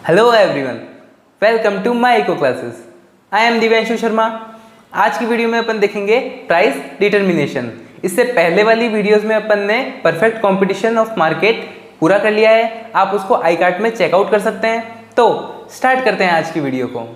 Hello everyone, welcome to my eco classes. I am Divyanshu Sharma. आज की video में अपन देखेंगे प्राइस डिटर्मिनेशन। इससे पहले वाली वीडियोस में अपन ने परफेक्ट कंपटीशन ऑफ मार्केट पूरा कर लिया है। आप उसको आई कार्ड में चेकआउट कर सकते हैं। तो स्टार्ट करते हैं आज की वीडियो को।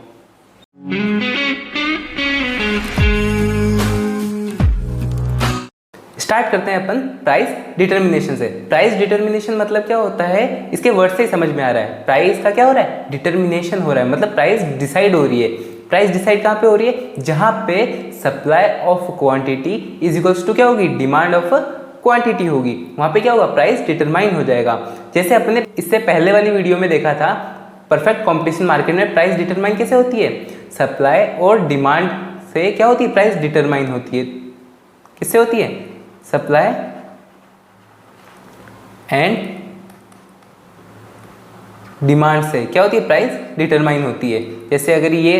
स्टार्ट करते हैं अपन प्राइस डिटर्मिनेशन से। प्राइस डिटर्मिनेशन मतलब क्या होता है, इसके वर्ड से ही समझ में आ रहा है। प्राइस का क्या हो रहा है, डिटर्मिनेशन हो रहा है, मतलब प्राइस डिसाइड हो रही है। प्राइस डिसाइड कहाँ पे हो रही है, जहाँ पे supply of quantity is equals to क्या होगी, डिमांड ऑफ क्वांटिटी होगी। वहाँ पे क्या होगा, प्राइस डिटरमाइन हो जाएगा। जैसे अपने इससे पहले वाली वीडियो में देखा था, परफेक्ट कॉम्पिटिशन मार्केट में प्राइस डिटरमाइन कैसे होती है, सप्लाई और डिमांड से क्या होती है, प्राइस डिटरमाइन होती है। किससे होती है, सप्लाई एंड डिमांड से क्या होती है, प्राइस डिटरमाइन होती है। जैसे अगर ये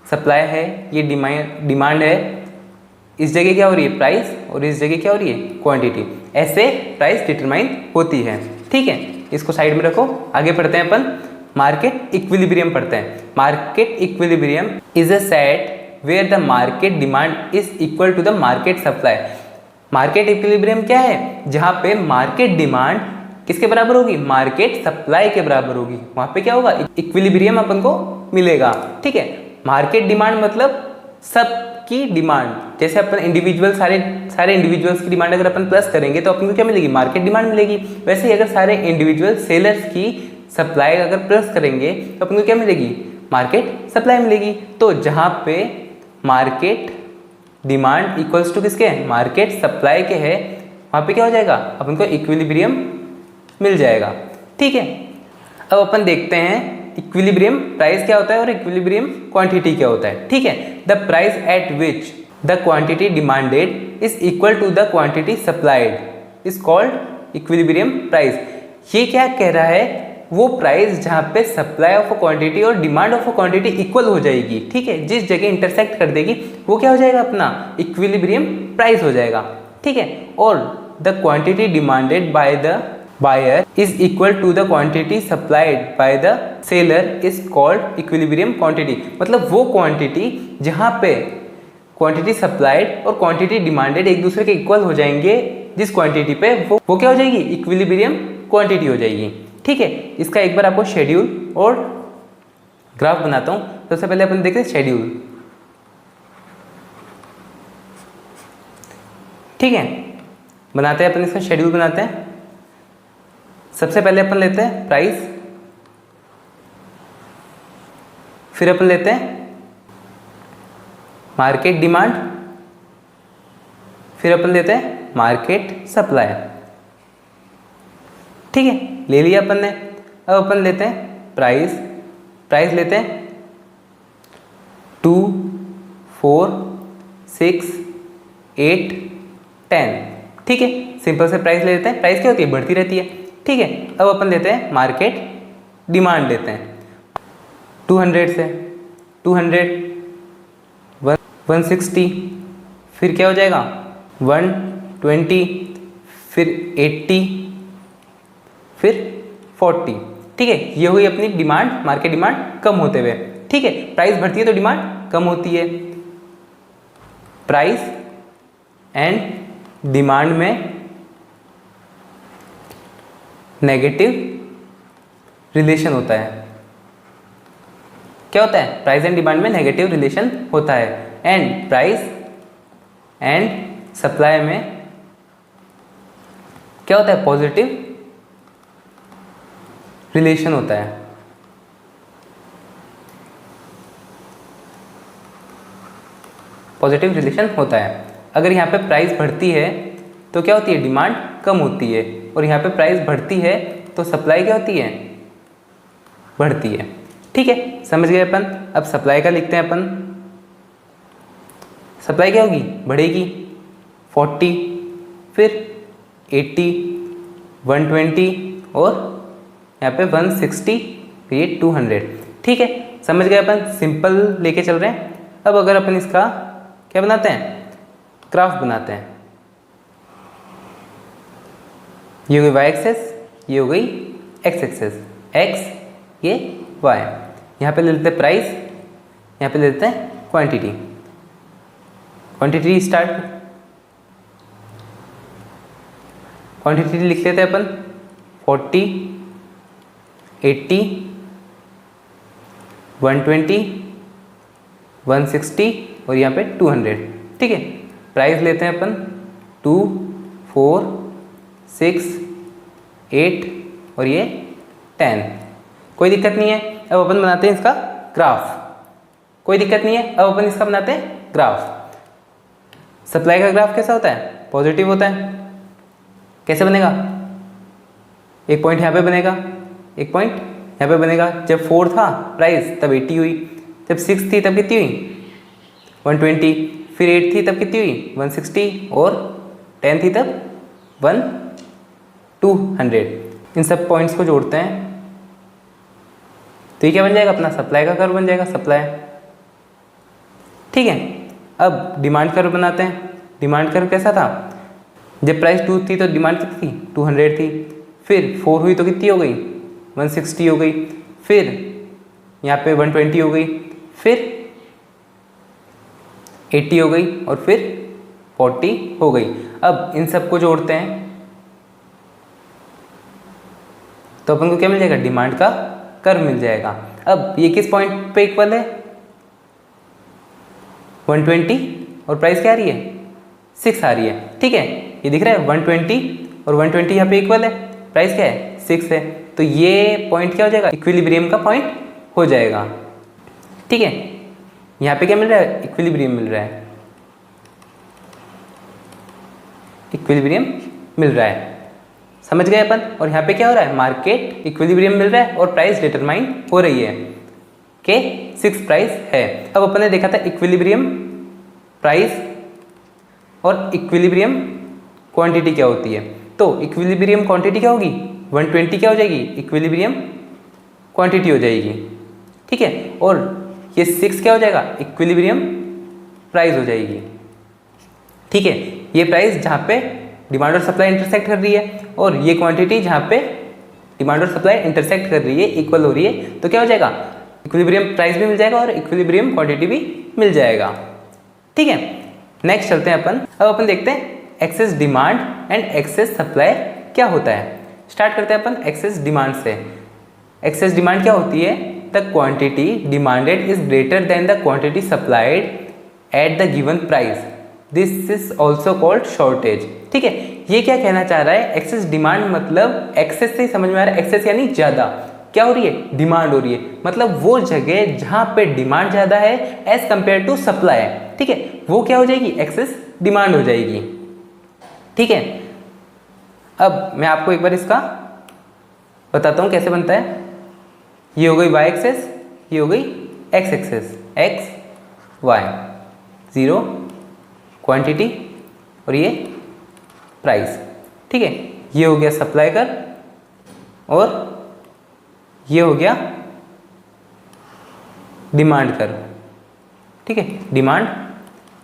सप्लाई है, ये डिमांड है, इस जगह क्या हो रही है, प्राइस, और इस जगह क्या हो रही है, क्वांटिटी। ऐसे प्राइस डिटरमाइन होती है। ठीक है, इसको साइड में रखो। आगे पढ़ते हैं अपन मार्केट इक्विलिब्रियम पढ़ते हैं। Market equilibrium is a set where the market demand is equal to the market supply. Market equilibrium क्या है, जहां पे मार्केट डिमांड किसके बराबर होगी, मार्केट सप्लाई के बराबर होगी। वहां पे क्या होगा, इक्विलिब्रियम अपन को मिलेगा। ठीक है, मार्केट डिमांड मतलब सबकी डिमांड। जैसे अपन इंडिविजुअल सारे इंडिविजुअल्स की डिमांड अगर अपन प्लस करेंगे तो अपन को क्या मिलेगी, मार्केट डिमांड मिलेगी। वैसे ही अगर सारे इंडिविजुअल सेलर्स की सप्लाई अगर प्लस करेंगे तो अपन को क्या मिलेगी, मार्केट सप्लाई मिलेगी। तो जहां पे मार्केट डिमांड इक्वल्स टू किसके, मार्केट सप्लाई के है, वहां पे क्या हो जाएगा, अपन को इक्विलिब्रियम मिल जाएगा। ठीक है, अब अपन देखते हैं इक्विलिब्रियम प्राइस क्या होता है और इक्विलिब्रियम क्वांटिटी क्या होता है। ठीक है, the price at which the quantity demanded is equal to the quantity supplied is called equilibrium price. ये क्या कह रहा है, वो प्राइस जहां पे सप्लाई ऑफ क्वांटिटी और डिमांड ऑफ क्वांटिटी इक्वल हो जाएगी। ठीक है, जिस जगह इंटरसेक्ट कर देगी वो क्या हो जाएगा, अपना इक्विलिब्रियम प्राइस हो जाएगा। ठीक है, और the quantity demanded by the buyer is equal to the quantity supplied by the seller is called equilibrium quantity. मतलब वो क्वांटिटी जहां पे क्वांटिटी सप्लाइड और क्वांटिटी डिमांडेड एक दूसरे के इक्वल हो जाएंगे, जिस क्वांटिटी पे वो क्या हो जाएगी, इक्विलिब्रियम क्वांटिटी हो जाएगी। ठीक है, इसका एक बार आपको शेड्यूल और ग्राफ बनाता हूं। सबसे पहले अपन देखते हैं शेड्यूल। ठीक है, बनाते हैं अपन इसका शेड्यूल बनाते हैं। सबसे पहले अपन लेते हैं प्राइस, फिर अपन लेते हैं मार्केट डिमांड, फिर अपन लेते हैं मार्केट सप्लाई। ठीक है, ले लिया अपन ने। अब अपन लेते हैं प्राइस लेते हैं 2, 4, 6, 8, 10। ठीक है, सिंपल से प्राइस ले लेते हैं। प्राइस क्या होती है, बढ़ती रहती है। ठीक है, अब अपन लेते हैं मार्केट डिमांड लेते हैं 200 से 200, 160, फिर क्या हो जाएगा 120, फिर 80, फिर 40। ठीक है, ये हुई अपनी डिमांड, मार्केट डिमांड कम होते हुए। ठीक है, प्राइस बढ़ती है तो डिमांड कम होती है। प्राइस एंड डिमांड में नेगेटिव रिलेशन होता है। क्या होता है, प्राइस एंड डिमांड में नेगेटिव रिलेशन होता है। एंड प्राइस एंड सप्लाई में क्या होता है, पॉजिटिव रिलेशन होता है। पॉजिटिव रिलेशन होता है। अगर यहाँ पे प्राइस बढ़ती है तो क्या होती है, डिमांड कम होती है, और यहाँ पे प्राइस बढ़ती है तो सप्लाई क्या होती है, बढ़ती है। ठीक है, समझ गए अपन। अब सप्लाई का लिखते हैं अपन। सप्लाई क्या होगी, बढ़ेगी 40, फिर 80, 120 और यहाँ पे 160, ये 200। ठीक है, समझ गए अपन, सिंपल लेके चल रहे हैं। अब अगर अपन इसका क्या बनाते हैं, ग्राफ बनाते हैं। ये हो गई y एक्सेस, ये हो गई x एक्सेस। x ये y। यहाँ पे ले लेते हैं प्राइस, यहाँ पे ले लेते हैं क्वांटिटी। क्वांटिटी स्टार्ट, क्वांटिटी लिख लेते हैं अपन 40, 80, 120, 160 और यहाँ पे 200। ठीक है, प्राइस लेते हैं अपन 2, 4, 6, 8 और ये 10। कोई दिक्कत नहीं है। अब अपन बनाते हैं इसका ग्राफ। कोई दिक्कत नहीं है, अब अपन इसका बनाते हैं ग्राफ। सप्लाई का ग्राफ कैसा होता है? पॉजिटिव होता है। कैसे बनेगा? एक पॉइंट यहाँ पे बनेगा, एक पॉइंट यहाँ पे बनेगा। जब 4 था प्राइस तब 80 हुई, जब 6 थी तब कितनी हुई? 120, फिर 8 थी तब कितनी हुई? 160 और 10 थी तब 200। इन सब पॉइंट्स को जोड़ते हैं तो ये क्या बन जाएगा? अपना सप्लाई का कर्व बन जाएगा, सप्लाई। ठीक है, अब डिमांड कर्व बनाते हैं। डिमांड कर्व कैसा था? जब प्राइस 2 थी तो डिमांड कितनी थी? 200 थी। फिर 4 हुई तो कितनी हो गई? 160 हो गई। फिर यहाँ पे 120 हो गई, फिर 80 हो गई और फिर 40 हो गई। अब इन सबको जोड़ते हैं तो अपन को क्या मिल जाएगा? डिमांड का कर्व मिल जाएगा। अब ये किस पॉइंट पे इक्वल है? 120 और प्राइस क्या आ रही है? 6 आ रही है। ठीक है, ये दिख रहा है 120 और 120 यहाँ पे इक्वल है। प्राइस क्या है? 6 है। तो ये पॉइंट क्या हो जाएगा? इक्विलिब्रियम का पॉइंट हो जाएगा। ठीक है, यहाँ पे क्या मिल रहा है? इक्विलिब्रियम मिल रहा है, इक्विलिब्रियम मिल रहा है। समझ गए अपन? और यहाँ पे क्या हो रहा है? मार्केट इक्विलिब्रियम मिल रहा है और प्राइस डिटरमाइन हो रही है कि 6 प्राइस है। अब अपन ने देखा था इक्विलिब्रियम प्राइस और इक्विलिब्रियम क्वांटिटी क्या होती है। तो इक्विलिब्रियम क्वांटिटी क्या होगी? 120 क्या हो जाएगी? इक्विलिब्रियम क्वांटिटी हो जाएगी। ठीक है, और ये 6 क्या हो जाएगा? इक्विलिब्रियम प्राइस हो जाएगी। ठीक है, ये प्राइस जहाँ पे डिमांड और सप्लाई इंटरसेक्ट कर रही है और ये क्वांटिटी जहाँ पे डिमांड और सप्लाई इंटरसेक्ट कर रही है, इक्वल हो रही है, तो क्या हो जाएगा? इक्विलिब्रियम प्राइस भी मिल जाएगा और इक्विलिब्रियम क्वांटिटी भी मिल जाएगा। ठीक है, नेक्स्ट चलते हैं अपन। अब अपन देखते हैं excess demand and excess supply क्या होता है। स्टार्ट करते हैं अपन एक्सेस डिमांड से। एक्सेस डिमांड क्या होती है? The quantity demanded is greater than the quantity supplied at the given price, this is also called shortage. ठीक है, ये क्या कहना चाह रहा है? एक्सेस डिमांड मतलब एक्सेस से समझ में आ रहा है, एक्सेस यानी ज्यादा। क्या हो रही है? डिमांड हो रही है, मतलब वो जगह जहां पे डिमांड ज्यादा है एज कंपेयर टू सप्लाई। ठीक है, वो क्या हो जाएगी? एक्सेस डिमांड हो जाएगी। ठीक है, अब मैं आपको एक बार इसका बताता हूं कैसे बनता है। ये हो गई y एक्सेस, ये हो गई x axis, x y, 0 quantity और ये प्राइस। ठीक है, ये हो गया सप्लाई कर और ये हो गया डिमांड कर। ठीक है, डिमांड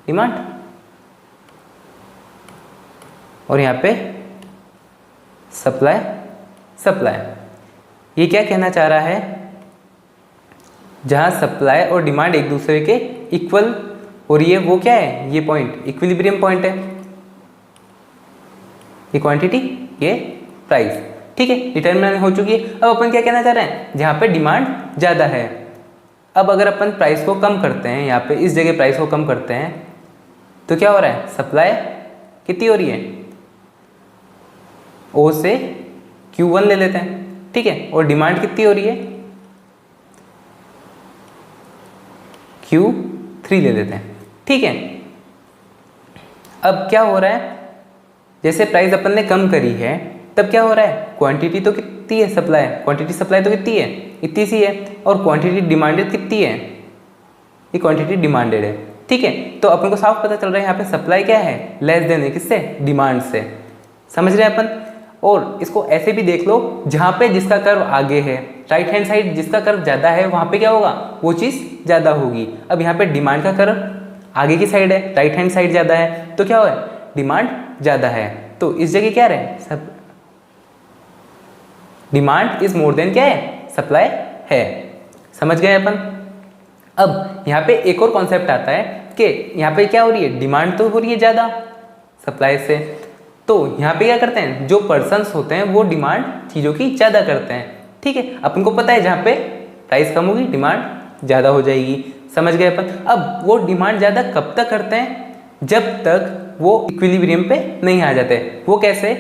डिमांड और यहाँ पे सप्लाई सप्लाई। ये क्या कहना चाह रहा है? जहाँ सप्लाई और डिमांड एक दूसरे के इक्वल और ये वो क्या है? ये पॉइंट इक्विलिब्रियम पॉइंट है। ये क्वांटिटी, ये प्राइस। ठीक है, डिटरमिनेंट हो चुकी है। अब अपन क्या कहना चाह रहे हैं? जहाँ पे डिमांड ज़्यादा है। अब अगर अपन प्राइस को कम करते हैं, यहाँ पे इस जगह प्राइस को कम करते हैं तो क्या हो रहा है? सप्लाई कितनी हो रही है? O से Q1 ले लेते हैं। ठीक है, और डिमांड कितनी हो रही है? Q3 ले लेते हैं। ठीक है, अब क्या हो रहा है? जैसे प्राइस अपन ने कम करी है तब क्या हो रहा है? क्वांटिटी तो कितनी है? सप्लाई, क्वांटिटी सप्लाई तो कितनी है? इतनी सी है। और क्वांटिटी डिमांडेड कितनी है? ये क्वांटिटी डिमांडेड है। ठीक है, तो अपन को साफ पता चल रहा है यहाँ पे सप्लाई क्या है? लेस देन है, किससे? डिमांड से। समझ रहे हैं अपन? और इसको ऐसे भी देख लो, जहाँ पे जिसका कर्व आगे है, राइट हैंड साइड जिसका कर्व ज़्यादा है वहाँ पे क्या होगा? वो चीज़ ज़्यादा होगी। अब यहाँ पे डिमांड का कर्व आगे की साइड है, राइट हैंड साइड ज़्यादा है, तो क्या हो? डिमांड ज़्यादा है। तो इस जगह क्या रहे? सब डिमांड इज मोर देन क्या है? सप्लाई है। समझ गए अपन। अब यहाँ पे एक और कॉन्सेप्ट आता है कि यहाँ पे क्या हो रही है, डिमांड तो हो रही है ज़्यादा सप्लाई से, तो यहाँ पे क्या करते हैं, जो पर्सन्स होते हैं वो डिमांड चीज़ों की ज़्यादा करते हैं। ठीक है, अपन को पता है जहाँ पे प्राइस कम होगी डिमांड ज़्यादा हो जाएगी। समझ गए अपन। अब वो डिमांड ज़्यादा कब तक करते हैं, जब तक वो इक्विलिब्रियम पे नहीं आ जाते। वो कैसे,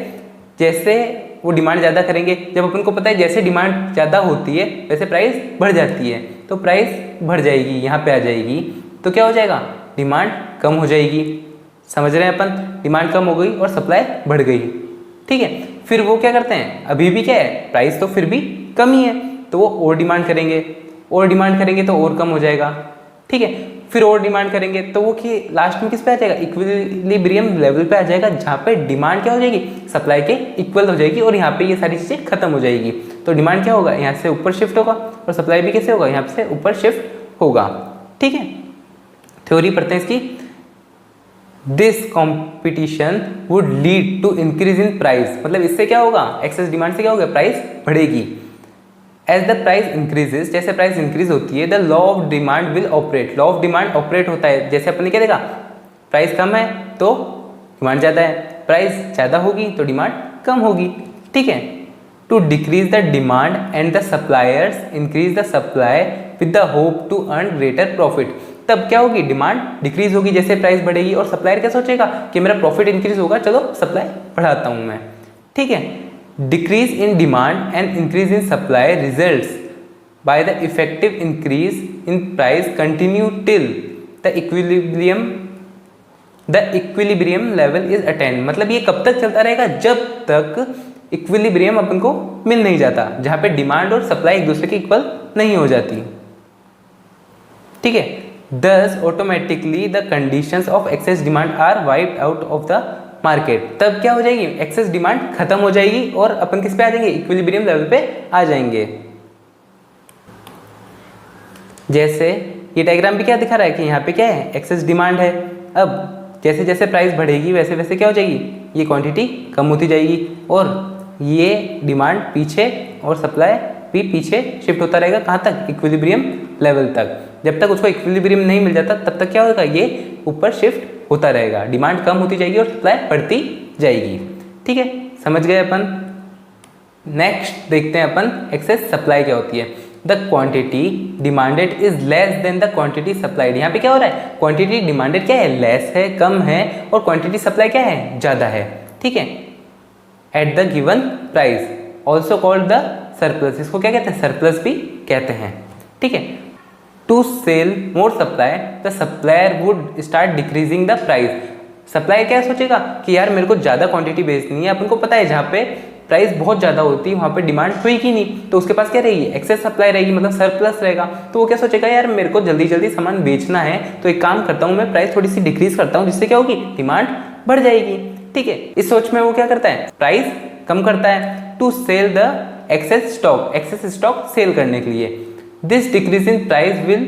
जैसे वो डिमांड ज़्यादा करेंगे, जब अपन को पता है जैसे डिमांड ज़्यादा होती है वैसे प्राइस बढ़ जाती है, तो प्राइस बढ़ जाएगी, यहाँ पे आ जाएगी, तो क्या हो जाएगा, डिमांड कम हो जाएगी। समझ रहे हैं अपन, डिमांड कम हो गई और सप्लाई बढ़ गई। ठीक है, फिर वो क्या करते हैं, अभी भी क्या है, प्राइस तो फिर भी कम ही है, तो वो और डिमांड करेंगे, और डिमांड करेंगे तो और कम हो जाएगा। ठीक है, फिर और डिमांड करेंगे तो वो कि लास्ट में किस पे आ जाएगा, इक्विलिब्रियम लेवल पे आ जाएगा, जहाँ पे डिमांड क्या हो जाएगी, सप्लाई के इक्वल हो जाएगी, और यहाँ पे ये सारी चीज़ें खत्म हो जाएगी। तो डिमांड क्या होगा, यहाँ से ऊपर शिफ्ट होगा, और सप्लाई भी कैसे होगा, यहाँ से ऊपर शिफ्ट होगा। ठीक है, थ्योरी पढ़ते हैं इसकी। This competition would lead to increase in price, मतलब इससे क्या होगा, एक्सेस डिमांड से क्या होगा, प्राइस बढ़ेगी। एज द प्राइस इंक्रीजेस, जैसे प्राइस इंक्रीज होती है, the law of demand will operate, law of demand operate होता है। जैसे अपन ने क्या देखा, प्राइस कम है तो डिमांड ज़्यादा है, प्राइस ज़्यादा होगी तो डिमांड कम होगी। ठीक है, to decrease the demand and the suppliers increase the supply with the hope to earn greater profit. तब क्या होगी, डिमांड डिक्रीज होगी जैसे प्राइस बढ़ेगी, और सप्लायर क्या सोचेगा कि मेरा प्रॉफिट इंक्रीज होगा, चलो सप्लाई बढ़ाता हूँ मैं। ठीक है, decrease in demand and increase in supply results by the effective increase in price continue till the equilibrium level is attend. मतलब ये कब तक चलता रहेगा, जब तक इक्विलिब्रियम अपन को मिल नहीं जाता, जहाँ पे डिमांड और सप्लाई एक दूसरे के इक्वल नहीं हो जाती। ठीक है, thus automatically the conditions of excess demand are wiped out of the market। तब क्या हो जाएगी, एक्सेस डिमांड खत्म हो जाएगी और अपन किस पे आ जाएंगे, इक्विलिब्रियम लेवल पे आ जाएंगे। जैसे ये डायग्राम भी क्या दिखा रहा है कि यहाँ पे क्या है, एक्सेस डिमांड है। अब जैसे जैसे प्राइस बढ़ेगी वैसे वैसे क्या हो जाएगी, ये क्वांटिटी कम होती जाएगी, और ये डिमांड पीछे और सप्लाई भी पीछे शिफ्ट होता रहेगा, कहाँ तक, इक्विलिब्रियम लेवल तक। जब तक उसको इक्विलिब्रियम नहीं मिल जाता तब तक क्या होगा, ये ऊपर शिफ्ट होता रहेगा, डिमांड कम होती जाएगी और सप्लाई बढ़ती जाएगी। ठीक है, समझ गए अपन। नेक्स्ट देखते हैं अपन एक्सेस सप्लाई क्या होती है। The quantity demanded is less than the quantity supplied. यहाँ पे क्या हो रहा है, क्वांटिटी डिमांडेड क्या है, लेस है, कम है, और क्वांटिटी सप्लाई क्या है, ज़्यादा है। ठीक है, at the given price, also called the surplus. इसको क्या कहते हैं, सरप्लस भी कहते हैं। ठीक है, to sell more supply the supplier would start decreasing the price. Supply क्या सोचेगा कि यार मेरे को ज़्यादा क्वांटिटी बेचनी है, अपन को पता है जहाँ पे प्राइस बहुत ज़्यादा होती है वहाँ पे डिमांड होगी नहीं, तो उसके पास क्या रहेगी, एक्सेस सप्लाई रहेगी, मतलब सरप्लस रहेगा। तो वो क्या सोचेगा, यार मेरे को जल्दी जल्दी सामान बेचना है, तो एक काम करता हूँ मैं प्राइस थोड़ी सी डिक्रीज करता हूँ, जिससे क्या होगी, डिमांड बढ़ जाएगी। ठीक है, इस सोच में वो क्या करता है, प्राइस कम करता है, to sell the excess stock, excess stock sell करने के लिए। This decrease in price will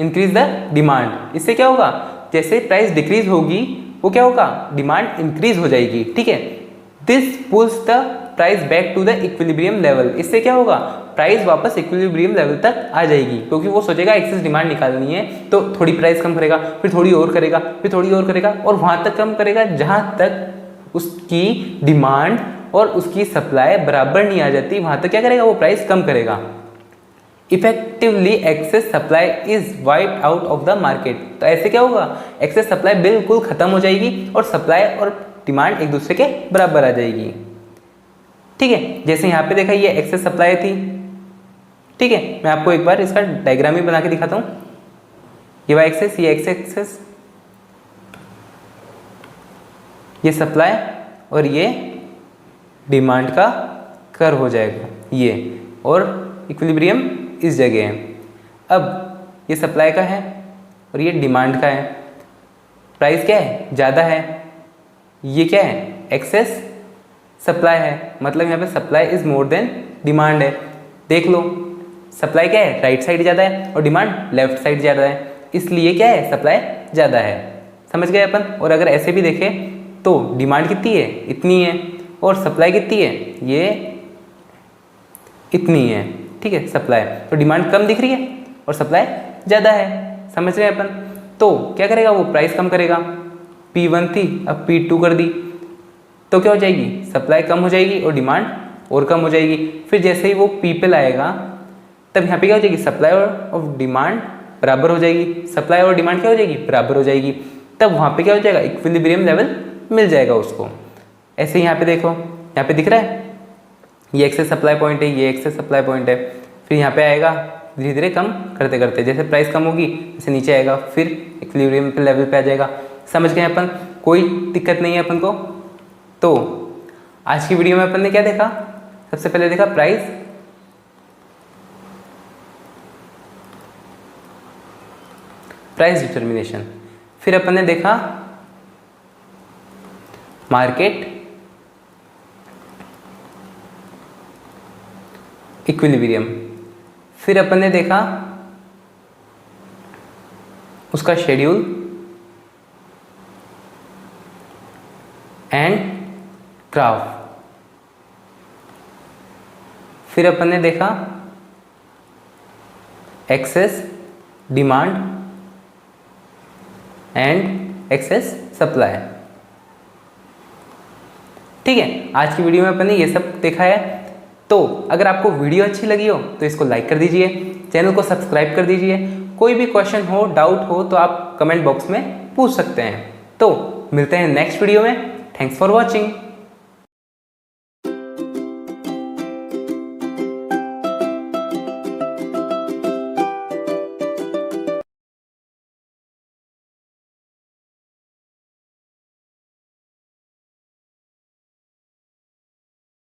increase the demand. इससे क्या होगा, जैसे प्राइस डिक्रीज होगी वो क्या होगा, डिमांड इंक्रीज हो जाएगी। ठीक है, this pulls the price back to the equilibrium level. इससे क्या होगा, प्राइस वापस इक्विलिब्रियम लेवल तक आ जाएगी, क्योंकि वो सोचेगा एक्सेस डिमांड निकालनी है, तो थोड़ी प्राइस कम करेगा, फिर थोड़ी और करेगा, फिर थोड़ी और करेगा, और वहाँ तक कम करेगा जहाँ तक उसकी डिमांड और उसकी सप्लाई बराबर नहीं आ जाती, वहाँ तक क्या करेगा, वो प्राइस कम करेगा। Effectively excess supply is wiped out of the market. तो ऐसे क्या होगा, एक्सेस सप्लाई बिल्कुल खत्म हो जाएगी और सप्लाई और डिमांड एक दूसरे के बराबर आ जाएगी। ठीक है, जैसे यहाँ पे देखा ये एक्सेस सप्लाई थी। ठीक है, मैं आपको एक बार इसका डायग्राम ही बना के दिखाता हूँ। ये वाई एक्सेस, ये एक्स एक्सेस, ये सप्लाई और ये डिमांड का कर्व हो जाएगा ये, और इक्विलिब्रियम इस जगह है। अब ये सप्लाई का है और ये डिमांड का है। प्राइस क्या है, ज़्यादा है, ये क्या है, एक्सेस सप्लाई है, मतलब यहाँ पे supply is more than demand है। देख लो, सप्लाई क्या है, राइट साइड ज़्यादा है और डिमांड लेफ्ट साइड ज़्यादा है, इसलिए क्या है, सप्लाई ज़्यादा है। समझ गए अपन। और अगर ऐसे भी देखें तो डिमांड कितनी है, इतनी है, और सप्लाई कितनी है, ये इतनी है। ठीक है, सप्लाई। तो डिमांड कम दिख रही है और सप्लाई ज़्यादा है, समझ रहे हैं अपन। तो क्या करेगा वो, प्राइस कम करेगा। P1 थी, अब P2 कर दी, तो क्या हो जाएगी, सप्लाई कम हो जाएगी और डिमांड और कम हो जाएगी। फिर जैसे ही वो P पे लाएगा तब यहाँ पे क्या हो जाएगी, सप्लाई और डिमांड बराबर हो जाएगी। सप्लाई और डिमांड क्या हो जाएगी, बराबर हो जाएगी। तब वहाँ पे क्या हो जाएगा, इक्विलिब्रियम लेवल मिल जाएगा उसको। ऐसे ही यहाँ पे देखो, यहाँ पे दिख रहा है ये एक्सेस सप्लाई पॉइंट है, ये एक्सेस सप्लाई पॉइंट है। फिर यहाँ पे आएगा धीरे धीरे कम करते करते, जैसे प्राइस कम होगी जैसे नीचे आएगा, फिर इक्विलिब्रियम पे लेवल पे आ जाएगा। समझ गए अपन, कोई दिक्कत नहीं है अपन को। तो आज की वीडियो में अपन ने क्या देखा, सबसे पहले देखा प्राइस डिटर्मिनेशन, फिर अपन ने देखा मार्केट इक्विलिब्रियम, फिर अपन ने देखा उसका शेड्यूल एंड ग्राफ, फिर अपन ने देखा excess demand and excess supply. ठीक है, आज की वीडियो में अपन ने ये सब देखा है। तो अगर आपको वीडियो अच्छी लगी हो तो इसको लाइक कर दीजिए, चैनल को सब्सक्राइब कर दीजिए। कोई भी क्वेश्चन हो, डाउट हो तो आप कमेंट बॉक्स में पूछ सकते हैं। तो मिलते हैं नेक्स्ट वीडियो में। Thanks for watching.